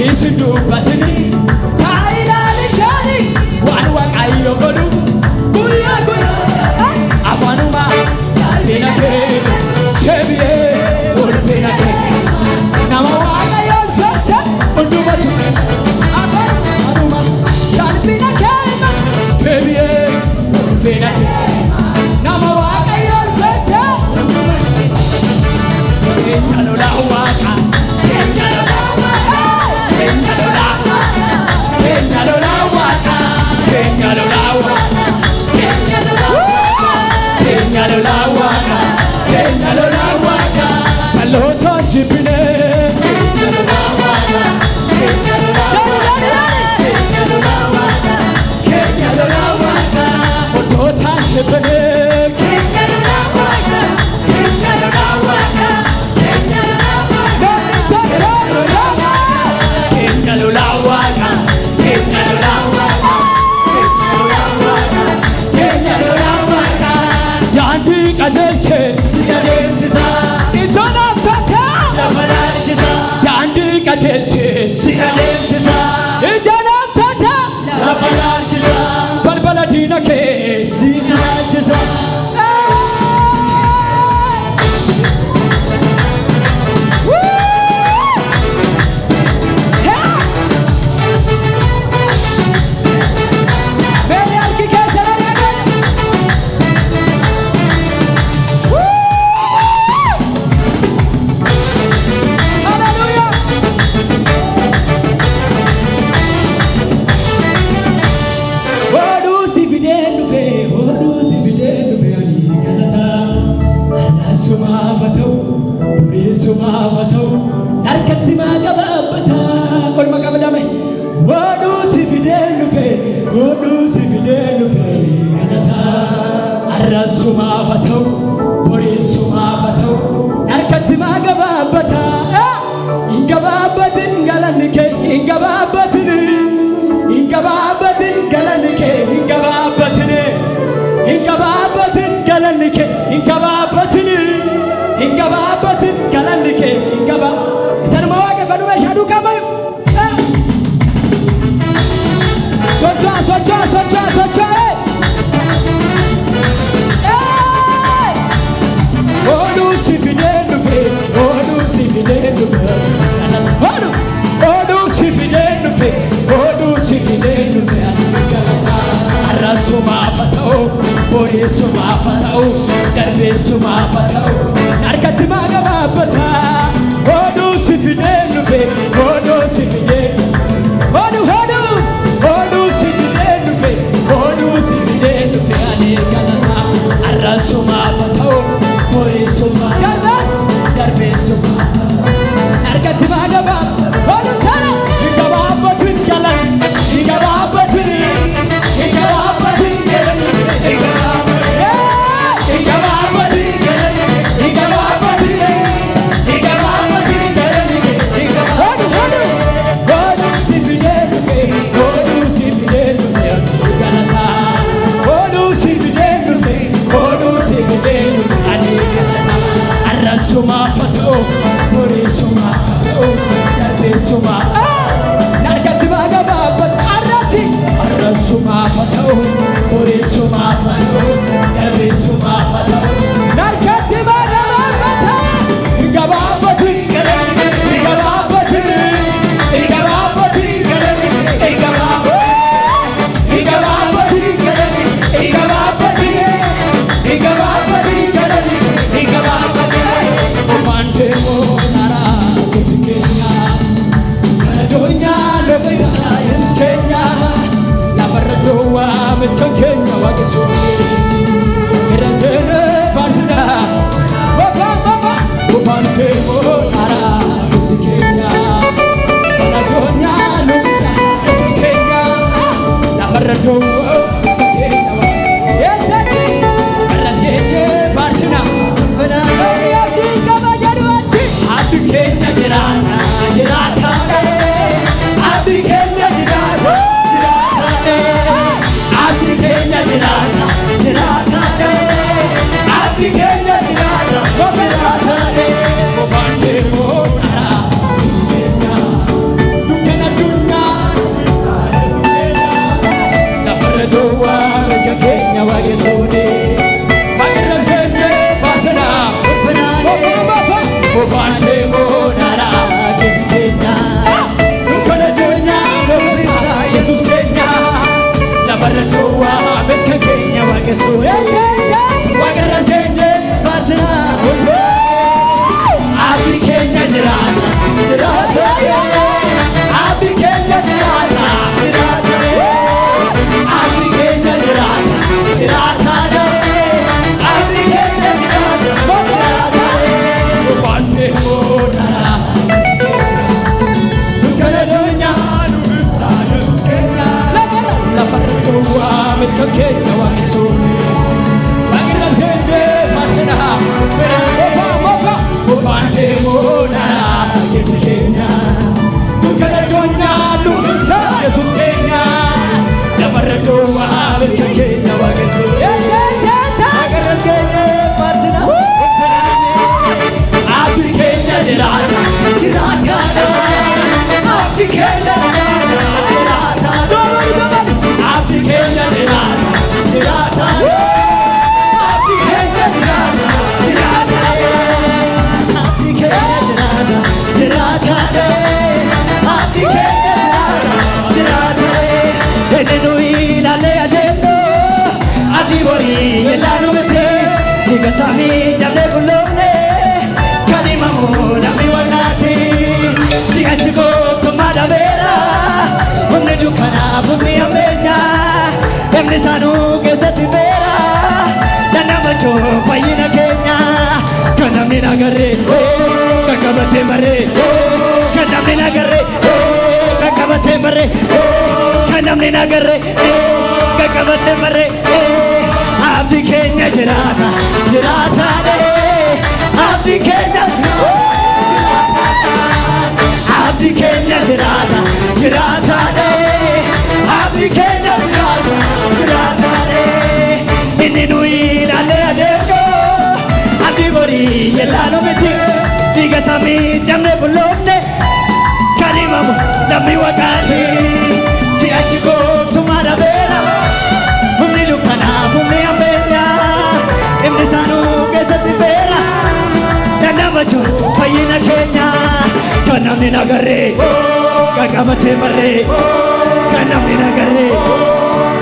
Isindubatini tailani jani wan waqayyo godhu guyya guyya afanuma salina ke chebiye ulfina ke nama waqayyo ulfasa undubatu afanuma salina ke chebiye ulfina ke nama waqayyo ulfasa undubatu waqa keenya jiraata abdi keenya jiraata abdi keenya jiraata abdi keenya jiraata abdi keenya jiraata ene noi lale adendo adi bori elanu mete digatami jale bulone kalima mo nami wanati siachiko tumada vera unne dukana bumi amenya emne sanu gesati vera dana macho payina kenya kanamni nagare kakabate mare kanamni nagare kakabate mare kanamni nagare kakabate mare abdi kenya jiraata jiraata de abdi kenya abdi kenya jiraata jiraata de abdi kenya jiraata de inni nui lale adendo abdi bori yelano meti diga sami jamne bulonne kalimamu nami wakati si achiko tumara vera umni lukana umni amenya emne sanu gesati vera dana macho payina kenya kanamni nagare kakabate mare kanamni nagare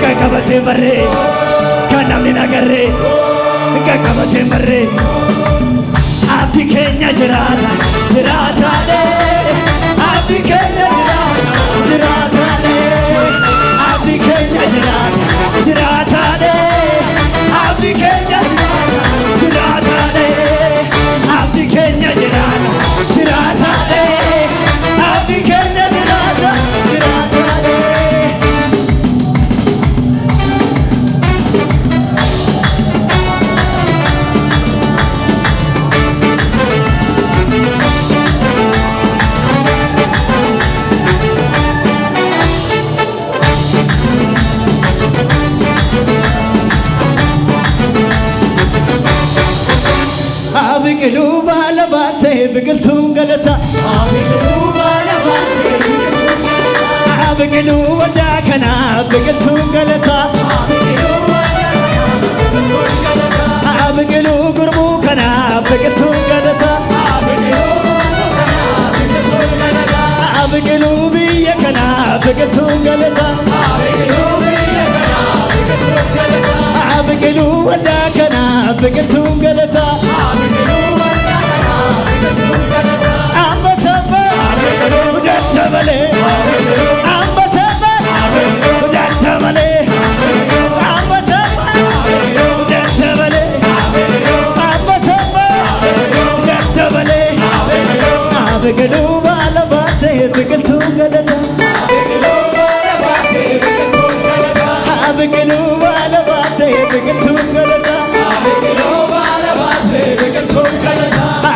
kakabate mare kanamni nagare kakabate mare abdi kenya jiraata jiraata de abdi kenya jiraata de abdi kenya jiraata de abdi kenya jiraata de abdi kenya jiraata de abdi kenya jiraata de biqilu balabase biqiltuun galata biqilu wadaa kana biqiltuun galata biqilu gurmuu kana biqiltuun galata biqilu biyya kana biqiltuun galata biqilu wadaa kana biqiltuun galata Ujatamale, ambasamba, ujatamale, ambasamba, ujatamale, ambasamba, ujatamale. Abigalu balabase biqiltu galata, abigalu balabase biqiltu galata,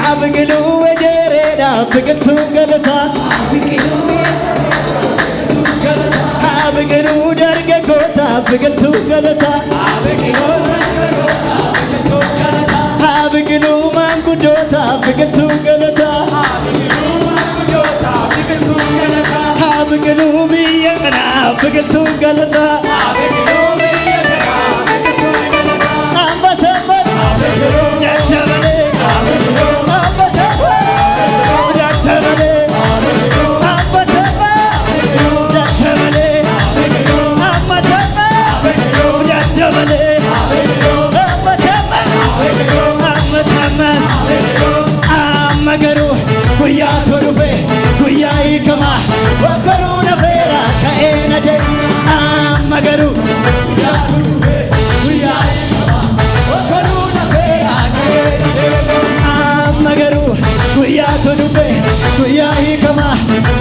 abigalu ejereda biqiltu galata. Abigalu dargaggoota biqiltuu galata Abigalu maanguddoota biqiltuu galata Abigalu biyya kana biqiltuu galata Ambasamba jajjabale Ambasamba jajjabale Amagaru guyya torbe guyya ikama wakaru na vera kaena de amagaru guyya torbe guyya ikama wakaru na vera kaena de amagaru guyya torbe guyya ikama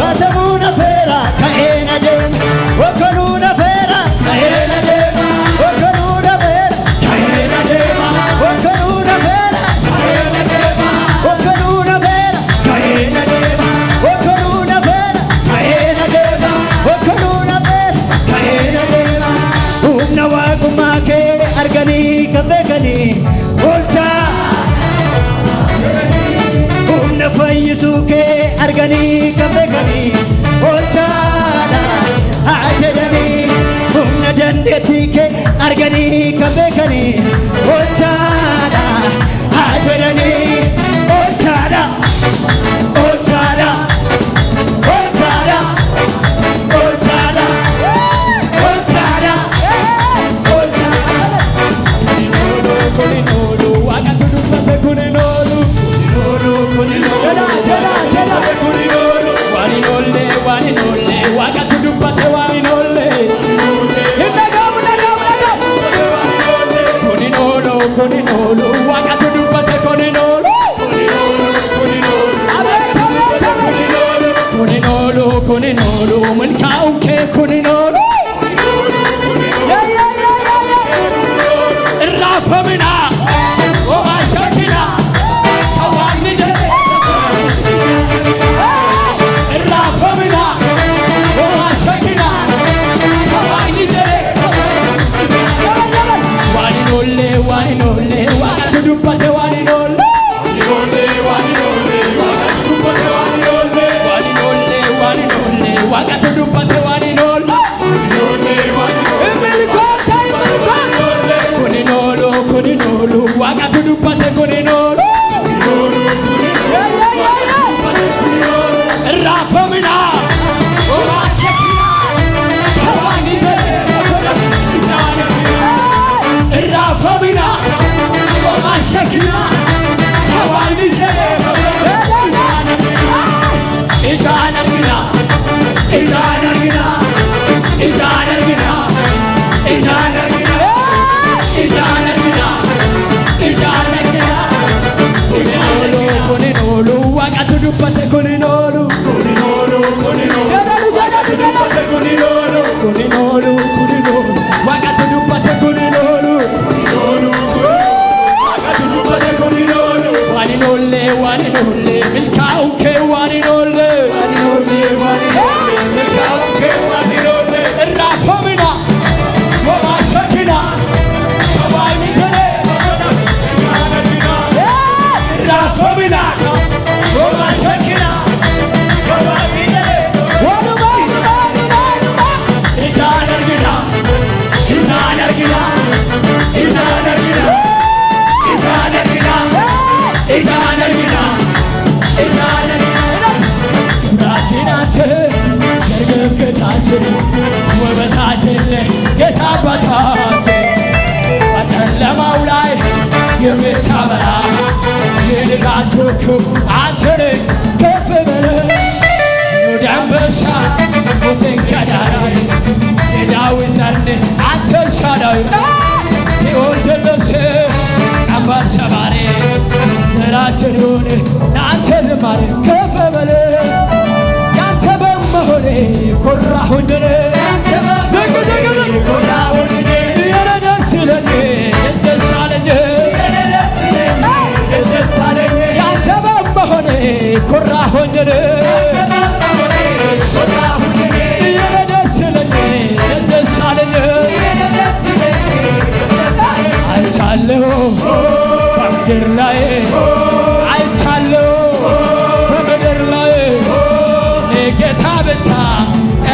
wakaru na vera kaena de wakaru na vera kaena de wakaru na vera kaena de wakaru na vera kaena de argani kabegani olcha umna fayisuke argani kabegani kuninolu milkaa'u kee kuninolu irraafamina homaa shakkina hawaasni jedhe irraafamina homaa shakkina hawaasni jedhe waan hin oolle waaqatu dubbate waan hin oolle waaqatu dubbate waan hin oolle kuninolu waaqatu dubbate kuninolu irraafamina homaa shakkina hawaasni jedhe irraafamina homaa shakkina hawaasni jedhe ijaan argina ijaan argina ijaan argina ijaan argina ijaan argina ijaan argina kuninolu waaqatu dubbate kuninolu kuninolu waaqatu dubbate kuninolu waan hin oolle milkaa'u kee waan hin oolle irraafamina homaa shakkina hawaasni jedhe irraafamina homaa shakkina hawaasni jedhe ijaan argina ijaan argina ijaan argina ijaan argina ijaan argina ijaan argina ብራችናችን ሰርገፍገታችን ውበታችን ጌታ አባታችን በጨለማው ላይ የምታበራ የንጋት ኮከብ አንተ ነህ ከፍ በል ወደ አንበሳ ሞትን ከዳራይ የዳዊት ዘር አንተ ኤልሻዳይ ሲኦል ደረሰ ቀንበር ሰባሪ ዘራችን ይሁን ለአንተ ዝማሬ ከፍ በል ያንተ በመሆኔ ኮራሁኝ ዝቅ ኮራሁኝ ደስ ይለኝ ደስ አለኝ ያንተ በመሆኔ ኮራሁኝ ደስ ይለኝ ደስ አለኝ አይቻለሁ በምድር ላይ አይቻለሁ በምድር ላይ ጌታ ብቻ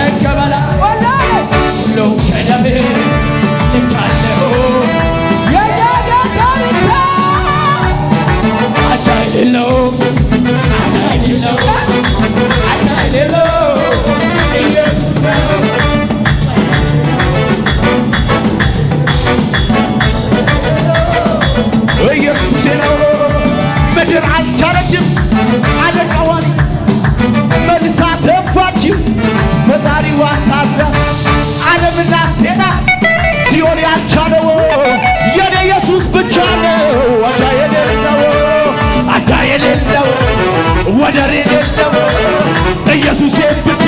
እንከበላ ሁሉም ከደሜ ልካለሁ የኔ ጌታ ብቻ አቻ የሌለው ኢየሱስ ነው ኢየሱስ ነው ምድር አልቻለችም አለቃዋን መልሳ ተፋችው ፈጣሪዋ ታዛ ዓለምና ሴና ሲሆን ያልቻለው የኔ ኢየሱስ ብቻ ነው አቻ የሌለው ወደር የሌለው ኢየሱስ ብቻ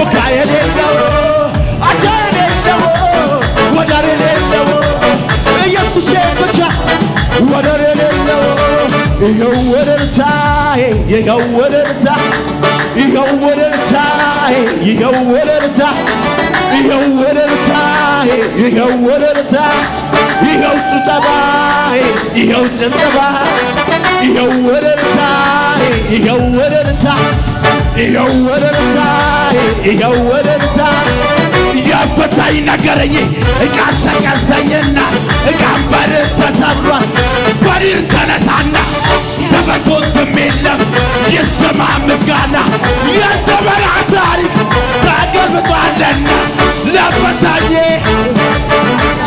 ኦካ የሌለው አቻ የሌለው ወደር የሌለው ኢየሱስ ብቻ ወደር የሌለው ይኸው ወደርታዬ ይኸው ወደርታ ይኸው ወደርታዬ ይኸው ወደርታ ይኸው ወደርታዬ ይኸው ወደርታ ይኸው ጭብጨባዬ ይኸው ጭብጨባ ይኸው ወደርታዬ ይኸው ወደርታ ይኸው ወደርታዬ ይኸው ወደርታ ያፈታኝ ነገረኝ እቃሰቀሰኝና እቃንበር ተሰብሯል በሪር ተነሳና ተፈቶ ዝም የለም ይሰማ ምስጋና የዘመና ታሪክ ተገልብጧልና ለፈታኝ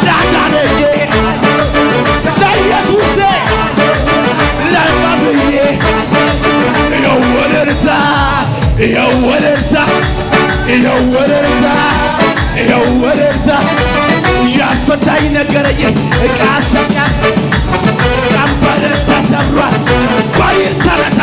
ላዳነኝ ለኢየሱሴ ለባብዬ ይኸው ወደርታ ይኸው ወደርታ ይኸው ወደርታ ይኸው ወደርታ ያፈታኝ ነገረኝ እቃሰቀስ ቀንበር ተሰብሯል በሪር ተነሳ